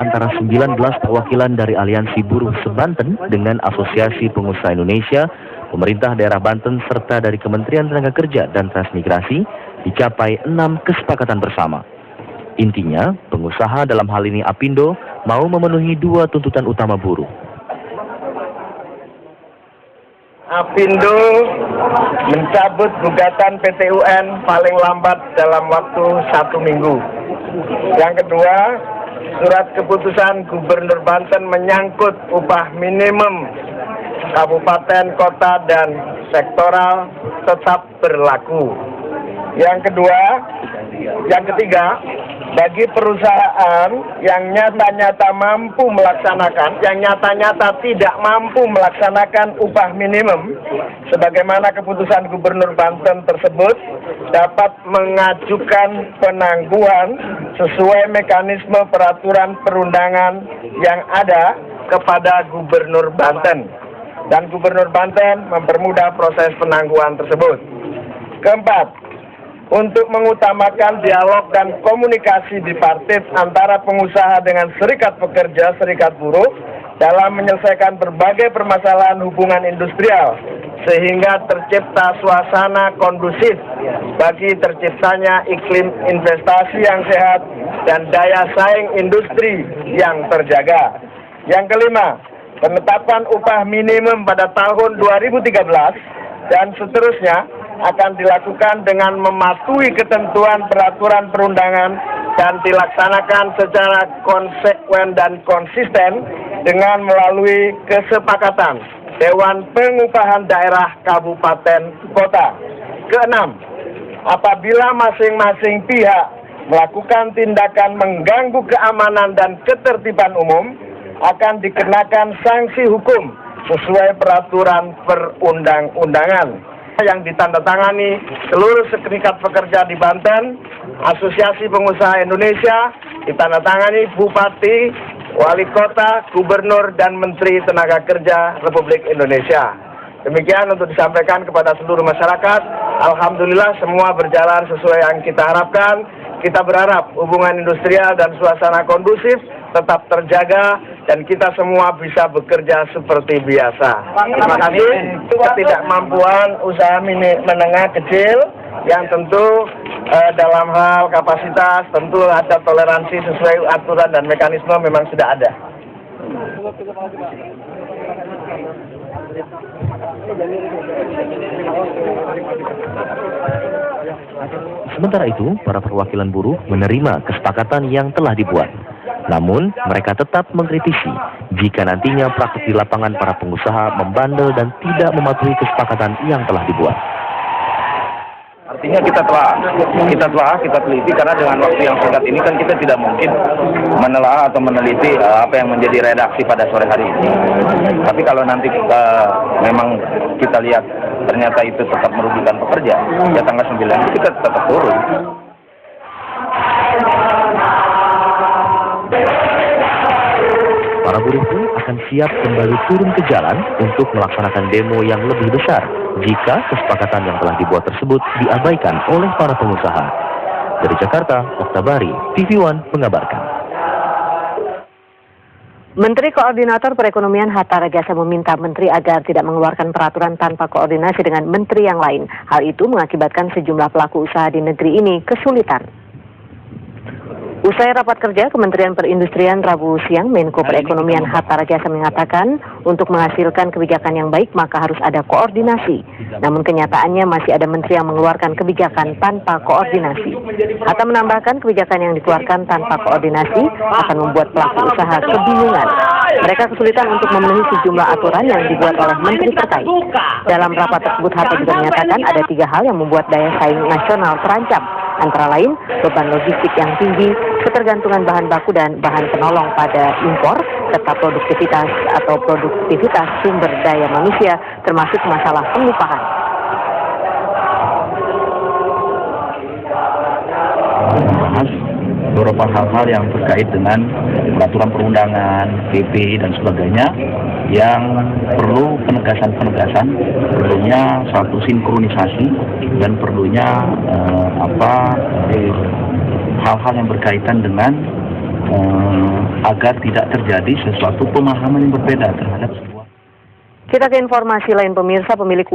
antara 19 perwakilan dari Aliansi Buruh Sebanten dengan Asosiasi Pengusaha Indonesia, pemerintah daerah Banten, serta dari Kementerian Tenaga Kerja dan Transmigrasi dicapai 6 kesepakatan bersama. Intinya, pengusaha dalam hal ini Apindo mau memenuhi 2 tuntutan utama buruh. Apindo mencabut gugatan PT UN paling lambat dalam waktu 1 minggu. Yang kedua, surat keputusan Gubernur Banten menyangkut upah minimum kabupaten, kota, dan sektoral tetap berlaku. Yang ketiga, bagi perusahaan yang nyata-nyata tidak mampu melaksanakan upah minimum, sebagaimana keputusan Gubernur Banten tersebut, dapat mengajukan penangguhan sesuai mekanisme peraturan perundangan yang ada kepada Gubernur Banten. Dan Gubernur Banten mempermudah proses penangguhan tersebut. Keempat, untuk mengutamakan dialog dan komunikasi bipartit antara pengusaha dengan serikat pekerja, serikat buruh dalam menyelesaikan berbagai permasalahan hubungan industrial, sehingga tercipta suasana kondusif bagi terciptanya iklim investasi yang sehat dan daya saing industri yang terjaga. Yang kelima, penetapan upah minimum pada tahun 2013 dan seterusnya akan dilakukan dengan mematuhi ketentuan peraturan perundangan dan dilaksanakan secara konsekuen dan konsisten dengan melalui kesepakatan Dewan Pengupahan Daerah Kabupaten Kota. Keenam, apabila masing-masing pihak melakukan tindakan mengganggu keamanan dan ketertiban umum, akan dikenakan sanksi hukum sesuai peraturan perundang-undangan yang ditandatangani seluruh serikat pekerja di Banten, Asosiasi Pengusaha Indonesia, ditandatangani Bupati, Wali Kota, Gubernur, dan Menteri Tenaga Kerja Republik Indonesia. Demikian untuk disampaikan kepada seluruh masyarakat. Alhamdulillah semua berjalan sesuai yang kita harapkan. Kita berharap hubungan industrial dan suasana kondusif tetap terjaga dan kita semua bisa bekerja seperti biasa. Terima kasih. Ketidakmampuan usaha menengah kecil yang tentu dalam hal kapasitas tentu ada toleransi sesuai aturan dan mekanisme memang sudah ada. Sementara itu, para perwakilan buruh menerima kesepakatan yang telah dibuat. Namun, mereka tetap mengkritisi jika nantinya praktik di lapangan para pengusaha membandel dan tidak mematuhi kesepakatan yang telah dibuat. Artinya kita teliti karena dengan waktu yang singkat ini kan kita tidak mungkin menelaah atau meneliti apa yang menjadi redaksi pada sore hari ini. Tapi kalau nanti memang kita lihat ternyata itu tetap merugikan pekerja, ya tanggal 9 kita tetap turun. Para buruh pun akan siap kembali turun ke jalan untuk melaksanakan demo yang lebih besar jika kesepakatan yang telah dibuat tersebut diabaikan oleh para pengusaha. Dari Jakarta, Oktabari, TV One mengabarkan. Menteri Koordinator Perekonomian Hatta Rajasa meminta Menteri agar tidak mengeluarkan peraturan tanpa koordinasi dengan menteri yang lain. Hal itu mengakibatkan sejumlah pelaku usaha di negeri ini kesulitan. Usai rapat kerja Kementerian Perindustrian Rabu siang, Menko Perekonomian Hatta Rajasa mengatakan untuk menghasilkan kebijakan yang baik maka harus ada koordinasi. Namun kenyataannya masih ada menteri yang mengeluarkan kebijakan tanpa koordinasi. Hatta menambahkan kebijakan yang dikeluarkan tanpa koordinasi akan membuat pelaku usaha kebingungan. Mereka kesulitan untuk memenuhi sejumlah aturan yang dibuat oleh menteri terkait. Dalam rapat tersebut Hatta juga menyatakan ada 3 hal yang membuat daya saing nasional terancam. Antara lain, beban logistik yang tinggi, ketergantungan bahan baku dan bahan penolong pada impor, serta produktivitas sumber daya manusia, termasuk masalah pengupahan. Beberapa hal-hal yang terkait dengan peraturan perundangan, PP dan sebagainya yang perlu penegasan, perlunya satu sinkronisasi dan perlunya hal-hal yang berkaitan dengan agar tidak terjadi sesuatu pemahaman yang berbeda terhadap sebuah. Kita ke informasi lain, pemirsa. Pemilik